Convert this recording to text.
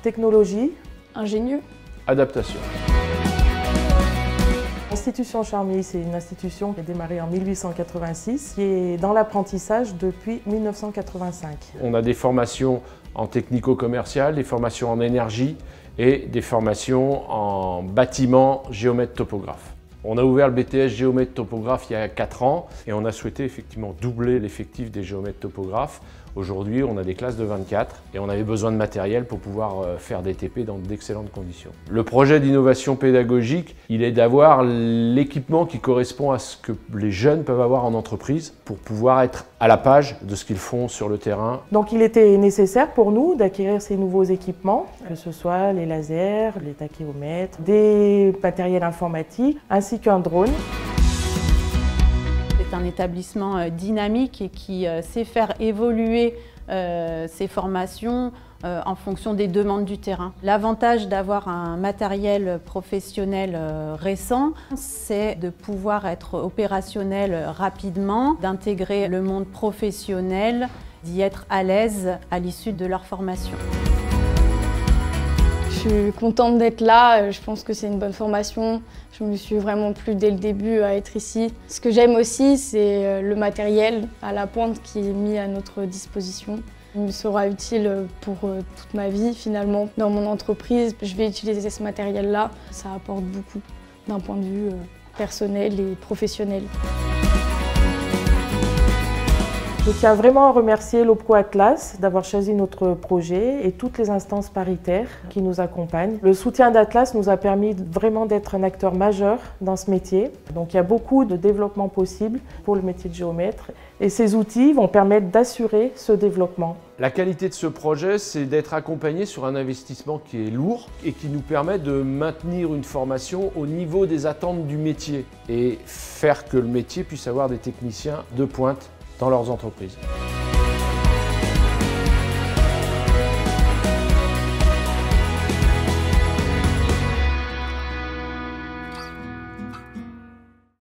Technologie. Ingénieux. Adaptation. L'Institution Charmilly, c'est une institution qui a démarré en 1886, qui est dans l'apprentissage depuis 1985. On a des formations en technico-commercial, des formations en énergie et des formations en bâtiment géomètre-topographe. On a ouvert le BTS géomètre-topographe il y a 4 ans et on a souhaité effectivement doubler l'effectif des géomètres-topographes. Aujourd'hui, on a des classes de 24 et on avait besoin de matériel pour pouvoir faire des TP dans d'excellentes conditions. Le projet d'innovation pédagogique, il est d'avoir l'équipement qui correspond à ce que les jeunes peuvent avoir en entreprise pour pouvoir être à la page de ce qu'ils font sur le terrain. Donc il était nécessaire pour nous d'acquérir ces nouveaux équipements, que ce soit les lasers, les tachéomètres, des matériels informatiques ainsi qu'un drone. C'est un établissement dynamique et qui sait faire évoluer ses formations en fonction des demandes du terrain. L'avantage d'avoir un matériel professionnel récent, c'est de pouvoir être opérationnel rapidement, d'intégrer le monde professionnel, d'y être à l'aise à l'issue de leur formation. Je suis contente d'être là, je pense que c'est une bonne formation. Je me suis vraiment plu dès le début à être ici. Ce que j'aime aussi, c'est le matériel à la pointe qui est mis à notre disposition. Il me sera utile pour toute ma vie finalement. Dans mon entreprise, je vais utiliser ce matériel-là. Ça apporte beaucoup d'un point de vue personnel et professionnel. Je tiens vraiment à remercier l'OPCO Atlas d'avoir choisi notre projet et toutes les instances paritaires qui nous accompagnent. Le soutien d'Atlas nous a permis vraiment d'être un acteur majeur dans ce métier. Donc il y a beaucoup de développement possible pour le métier de géomètre et ces outils vont permettre d'assurer ce développement. La qualité de ce projet, c'est d'être accompagné sur un investissement qui est lourd et qui nous permet de maintenir une formation au niveau des attentes du métier et faire que le métier puisse avoir des techniciens de pointe dans leurs entreprises.